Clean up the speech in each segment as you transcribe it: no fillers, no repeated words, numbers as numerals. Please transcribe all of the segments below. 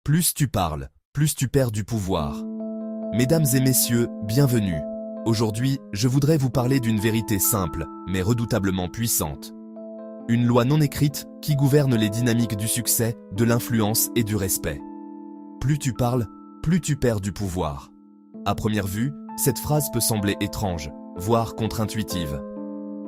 Plus tu parles, plus tu perds du pouvoir. Mesdames et messieurs, bienvenue. Aujourd'hui, je voudrais vous parler d'une vérité simple, mais redoutablement puissante. Une loi non écrite qui gouverne les dynamiques du succès, de l'influence et du respect. Plus tu parles, plus tu perds du pouvoir. À première vue, cette phrase peut sembler étrange, voire contre-intuitive.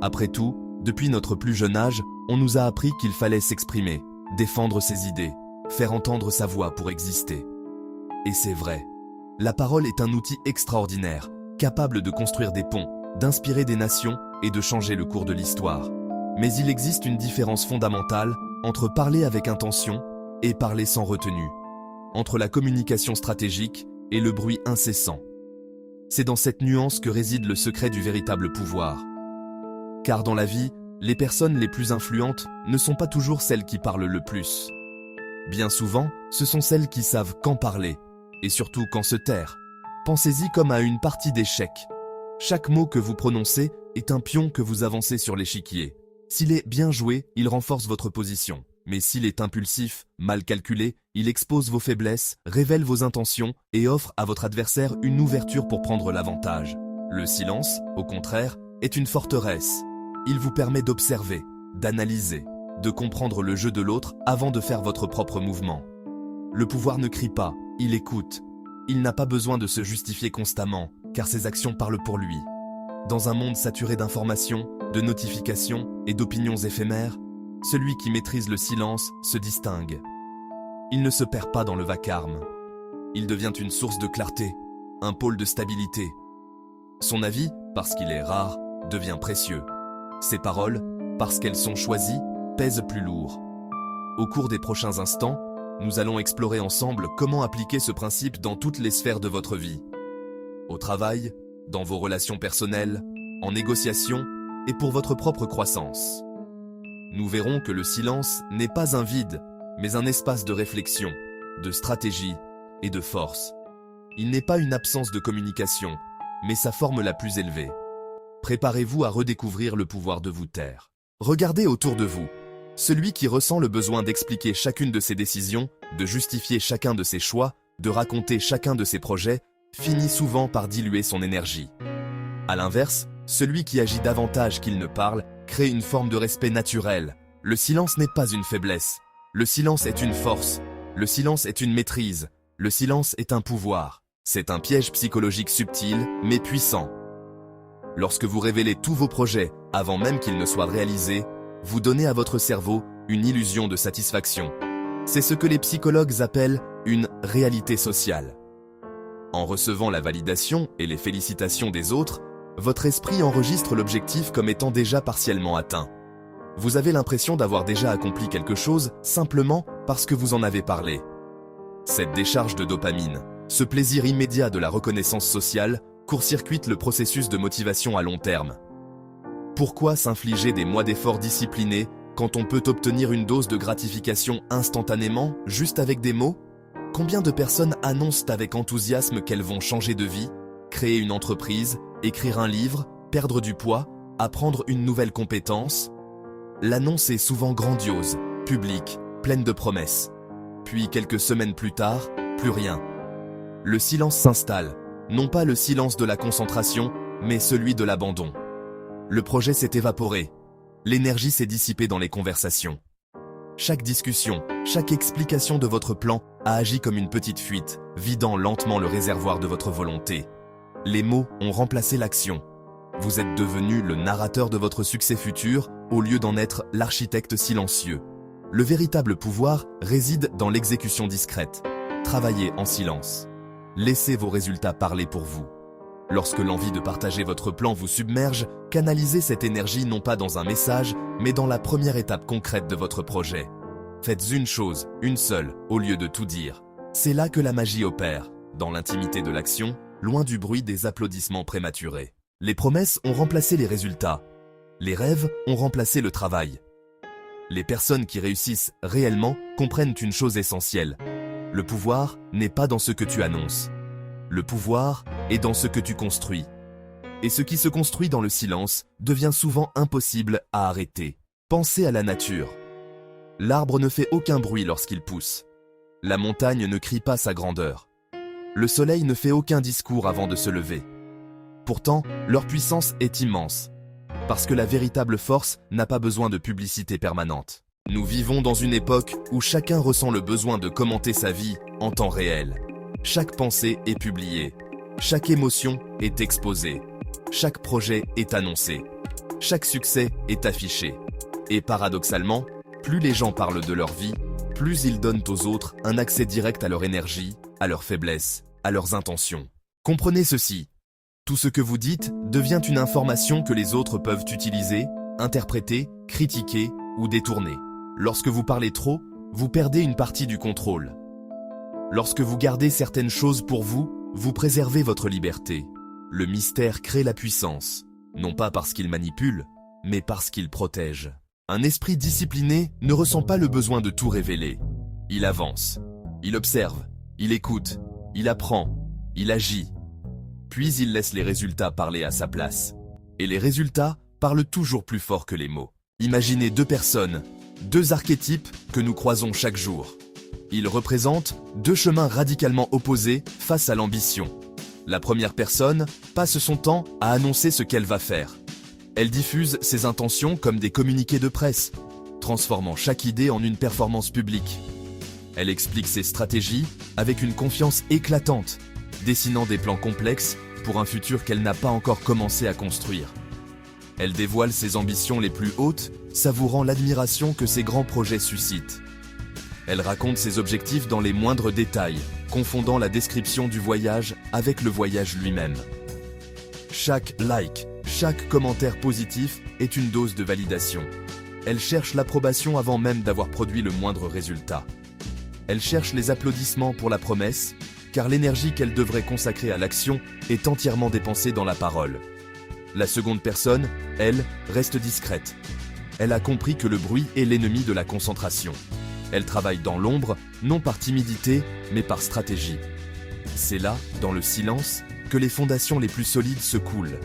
Après tout, depuis notre plus jeune âge, on nous a appris qu'il fallait s'exprimer, défendre ses idées, faire entendre sa voix pour exister. Et c'est vrai. La parole est un outil extraordinaire, capable de construire des ponts, d'inspirer des nations et de changer le cours de l'histoire. Mais il existe une différence fondamentale entre parler avec intention et parler sans retenue, entre la communication stratégique et le bruit incessant. C'est dans cette nuance que réside le secret du véritable pouvoir. Car dans la vie, les personnes les plus influentes ne sont pas toujours celles qui parlent le plus. Bien souvent, ce sont celles qui savent quand parler, et surtout quand se taire. Pensez-y comme à une partie d'échecs. Chaque mot que vous prononcez est un pion que vous avancez sur l'échiquier. S'il est bien joué, il renforce votre position. Mais s'il est impulsif, mal calculé, il expose vos faiblesses, révèle vos intentions et offre à votre adversaire une ouverture pour prendre l'avantage. Le silence, au contraire, est une forteresse. Il vous permet d'observer, d'analyser, de comprendre le jeu de l'autre avant de faire votre propre mouvement. Le pouvoir ne crie pas, il écoute. Il n'a pas besoin de se justifier constamment, car ses actions parlent pour lui. Dans un monde saturé d'informations, de notifications et d'opinions éphémères, celui qui maîtrise le silence se distingue. Il ne se perd pas dans le vacarme. Il devient une source de clarté, un pôle de stabilité. Son avis, parce qu'il est rare, devient précieux. Ses paroles, parce qu'elles sont choisies, pèsent plus lourd. Au cours des prochains instants, nous allons explorer ensemble comment appliquer ce principe dans toutes les sphères de votre vie. Au travail, dans vos relations personnelles, en négociation et pour votre propre croissance. Nous verrons que le silence n'est pas un vide, mais un espace de réflexion, de stratégie et de force. Il n'est pas une absence de communication, mais sa forme la plus élevée. Préparez-vous à redécouvrir le pouvoir de vous taire. Regardez autour de vous. Celui qui ressent le besoin d'expliquer chacune de ses décisions, de justifier chacun de ses choix, de raconter chacun de ses projets, finit souvent par diluer son énergie. À l'inverse, celui qui agit davantage qu'il ne parle crée une forme de respect naturel. Le silence n'est pas une faiblesse. Le silence est une force. Le silence est une maîtrise. Le silence est un pouvoir. C'est un piège psychologique subtil, mais puissant. Lorsque vous révélez tous vos projets avant même qu'ils ne soient réalisés, vous donnez à votre cerveau une illusion de satisfaction. C'est ce que les psychologues appellent une réalité sociale. En recevant la validation et les félicitations des autres, votre esprit enregistre l'objectif comme étant déjà partiellement atteint. Vous avez l'impression d'avoir déjà accompli quelque chose simplement parce que vous en avez parlé. Cette décharge de dopamine, ce plaisir immédiat de la reconnaissance sociale, court-circuite le processus de motivation à long terme. Pourquoi s'infliger des mois d'efforts disciplinés quand on peut obtenir une dose de gratification instantanément, juste avec des mots? Combien de personnes annoncent avec enthousiasme qu'elles vont changer de vie, créer une entreprise, écrire un livre, perdre du poids, apprendre une nouvelle compétence? L'annonce est souvent grandiose, publique, pleine de promesses. Puis quelques semaines plus tard, plus rien. Le silence s'installe, non pas le silence de la concentration, mais celui de l'abandon. Le projet s'est évaporé. L'énergie s'est dissipée dans les conversations. Chaque discussion, chaque explication de votre plan a agi comme une petite fuite, vidant lentement le réservoir de votre volonté. Les mots ont remplacé l'action. Vous êtes devenu le narrateur de votre succès futur au lieu d'en être l'architecte silencieux. Le véritable pouvoir réside dans l'exécution discrète. Travaillez en silence. Laissez vos résultats parler pour vous. Lorsque l'envie de partager votre plan vous submerge, canalisez cette énergie non pas dans un message, mais dans la première étape concrète de votre projet. Faites une chose, une seule, au lieu de tout dire. C'est là que la magie opère, dans l'intimité de l'action, loin du bruit des applaudissements prématurés. Les promesses ont remplacé les résultats. Les rêves ont remplacé le travail. Les personnes qui réussissent réellement comprennent une chose essentielle. Le pouvoir n'est pas dans ce que tu annonces. Le pouvoir est dans ce que tu construis. Et ce qui se construit dans le silence devient souvent impossible à arrêter. Pensez à la nature. L'arbre ne fait aucun bruit lorsqu'il pousse. La montagne ne crie pas sa grandeur. Le soleil ne fait aucun discours avant de se lever. Pourtant, leur puissance est immense. Parce que la véritable force n'a pas besoin de publicité permanente. Nous vivons dans une époque où chacun ressent le besoin de commenter sa vie en temps réel. Chaque pensée est publiée. Chaque émotion est exposée. Chaque projet est annoncé. Chaque succès est affiché. Et paradoxalement, plus les gens parlent de leur vie, plus ils donnent aux autres un accès direct à leur énergie, à leurs faiblesses, à leurs intentions. Comprenez ceci. Tout ce que vous dites devient une information que les autres peuvent utiliser, interpréter, critiquer ou détourner. Lorsque vous parlez trop, vous perdez une partie du contrôle. Lorsque vous gardez certaines choses pour vous, vous préservez votre liberté. Le mystère crée la puissance, non pas parce qu'il manipule, mais parce qu'il protège. Un esprit discipliné ne ressent pas le besoin de tout révéler. Il avance, il observe, il écoute, il apprend, il agit. Puis il laisse les résultats parler à sa place. Et les résultats parlent toujours plus fort que les mots. Imaginez deux personnes, deux archétypes que nous croisons chaque jour. Ils représentent deux chemins radicalement opposés face à l'ambition. La première personne passe son temps à annoncer ce qu'elle va faire. Elle diffuse ses intentions comme des communiqués de presse, transformant chaque idée en une performance publique. Elle explique ses stratégies avec une confiance éclatante, dessinant des plans complexes pour un futur qu'elle n'a pas encore commencé à construire. Elle dévoile ses ambitions les plus hautes, savourant l'admiration que ses grands projets suscitent. Elle raconte ses objectifs dans les moindres détails, confondant la description du voyage avec le voyage lui-même. Chaque like, chaque commentaire positif est une dose de validation. Elle cherche l'approbation avant même d'avoir produit le moindre résultat. Elle cherche les applaudissements pour la promesse, car l'énergie qu'elle devrait consacrer à l'action est entièrement dépensée dans la parole. La seconde personne, elle, reste discrète. Elle a compris que le bruit est l'ennemi de la concentration. Elle travaille dans l'ombre, non par timidité, mais par stratégie. C'est là, dans le silence, que les fondations les plus solides se coulent.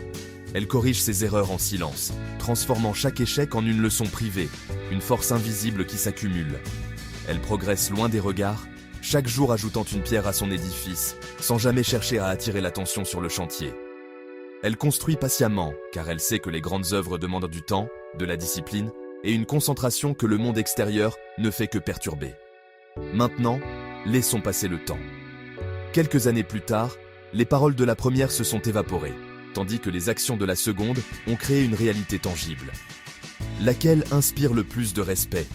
Elle corrige ses erreurs en silence, transformant chaque échec en une leçon privée, une force invisible qui s'accumule. Elle progresse loin des regards, chaque jour ajoutant une pierre à son édifice, sans jamais chercher à attirer l'attention sur le chantier. Elle construit patiemment, car elle sait que les grandes œuvres demandent du temps, de la discipline et une concentration que le monde extérieur ne fait que perturber. Maintenant, laissons passer le temps. Quelques années plus tard, les paroles de la première se sont évaporées, tandis que les actions de la seconde ont créé une réalité tangible. Laquelle inspire le plus de respect?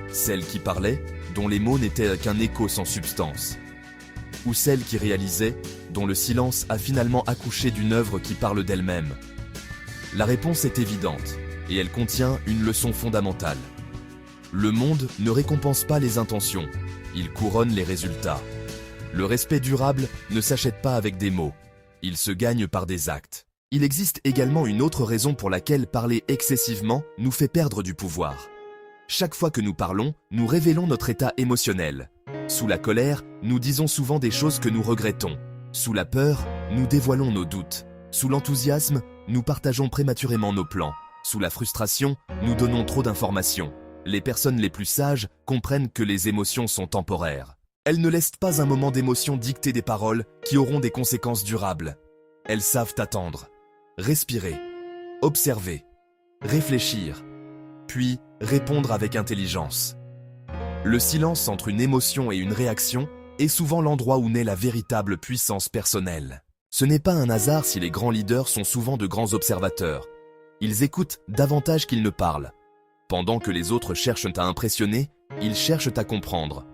Celle qui parlait, dont les mots n'étaient qu'un écho sans substance? Ou celle qui réalisait, dont le silence a finalement accouché d'une œuvre qui parle d'elle-même? La réponse est évidente, et elle contient une leçon fondamentale. Le monde ne récompense pas les intentions, il couronne les résultats. Le respect durable ne s'achète pas avec des mots, il se gagne par des actes. Il existe également une autre raison pour laquelle parler excessivement nous fait perdre du pouvoir. Chaque fois que nous parlons, nous révélons notre état émotionnel. Sous la colère, nous disons souvent des choses que nous regrettons. Sous la peur, nous dévoilons nos doutes. Sous l'enthousiasme, nous partageons prématurément nos plans. Sous la frustration, nous donnons trop d'informations. Les personnes les plus sages comprennent que les émotions sont temporaires. Elles ne laissent pas un moment d'émotion dicter des paroles qui auront des conséquences durables. Elles savent attendre, respirer, observer, réfléchir, puis répondre avec intelligence. Le silence entre une émotion et une réaction est souvent l'endroit où naît la véritable puissance personnelle. Ce n'est pas un hasard si les grands leaders sont souvent de grands observateurs. Ils écoutent davantage qu'ils ne parlent. Pendant que les autres cherchent à impressionner, ils cherchent à comprendre.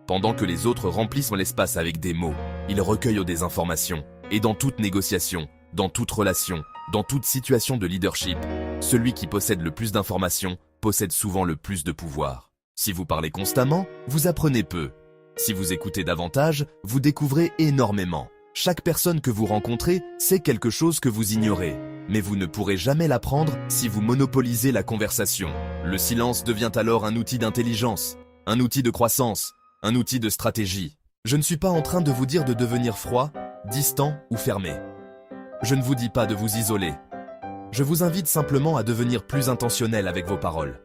Pendant que les autres remplissent l'espace avec des mots, ils recueillent des informations. Et dans toute négociation, dans toute relation, dans toute situation de leadership, celui qui possède le plus d'informations possède souvent le plus de pouvoir. Si vous parlez constamment, vous apprenez peu. Si vous écoutez davantage, vous découvrez énormément. Chaque personne que vous rencontrez sait quelque chose que vous ignorez. Mais vous ne pourrez jamais l'apprendre si vous monopolisez la conversation. Le silence devient alors un outil d'intelligence, un outil de croissance, un outil de stratégie. Je ne suis pas en train de vous dire de devenir froid, distant ou fermé. Je ne vous dis pas de vous isoler. Je vous invite simplement à devenir plus intentionnel avec vos paroles.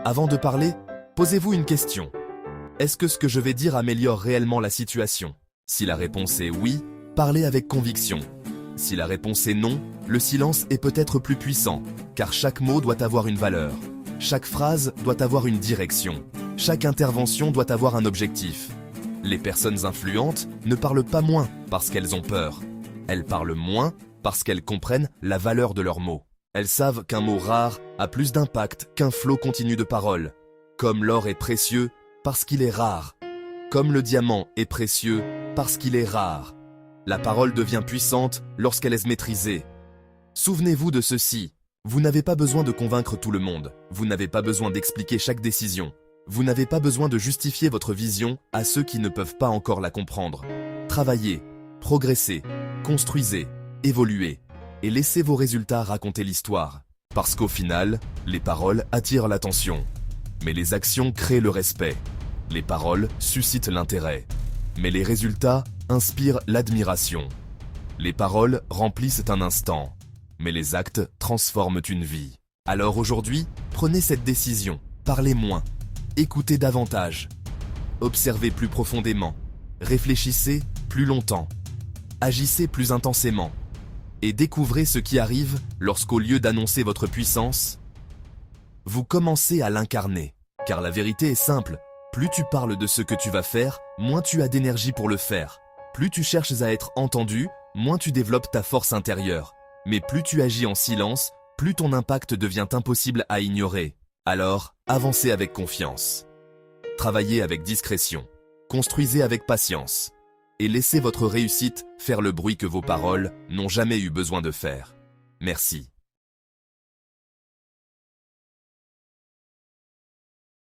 Avant de parler, posez-vous une question. Est-ce que ce que je vais dire améliore réellement la situation? Si la réponse est oui, parlez avec conviction. Si la réponse est non, le silence est peut-être plus puissant, car chaque mot doit avoir une valeur. Chaque phrase doit avoir une direction. Chaque intervention doit avoir un objectif. Les personnes influentes ne parlent pas moins parce qu'elles ont peur. Elles parlent moins parce qu'elles comprennent la valeur de leurs mots. Elles savent qu'un mot rare a plus d'impact qu'un flot continu de paroles. Comme l'or est précieux parce qu'il est rare. Comme le diamant est précieux parce qu'il est rare. La parole devient puissante lorsqu'elle est maîtrisée. Souvenez-vous de ceci. Vous n'avez pas besoin de convaincre tout le monde. Vous n'avez pas besoin d'expliquer chaque décision. Vous n'avez pas besoin de justifier votre vision à ceux qui ne peuvent pas encore la comprendre. Travaillez, progressez, construisez, évoluez et laissez vos résultats raconter l'histoire. Parce qu'au final, les paroles attirent l'attention. Mais les actions créent le respect. Les paroles suscitent l'intérêt. Mais les résultats inspirent l'admiration. Les paroles remplissent un instant. Mais les actes transforment une vie. Alors aujourd'hui, prenez cette décision. Parlez moins. Écoutez davantage. Observez plus profondément. Réfléchissez plus longtemps. Agissez plus intensément. Et découvrez ce qui arrive lorsqu'au lieu d'annoncer votre puissance, vous commencez à l'incarner. Car la vérité est simple. Plus tu parles de ce que tu vas faire, moins tu as d'énergie pour le faire. Plus tu cherches à être entendu, moins tu développes ta force intérieure. Mais plus tu agis en silence, plus ton impact devient impossible à ignorer. Alors, avancez avec confiance. Travaillez avec discrétion. Construisez avec patience. Et laissez votre réussite faire le bruit que vos paroles n'ont jamais eu besoin de faire. Merci.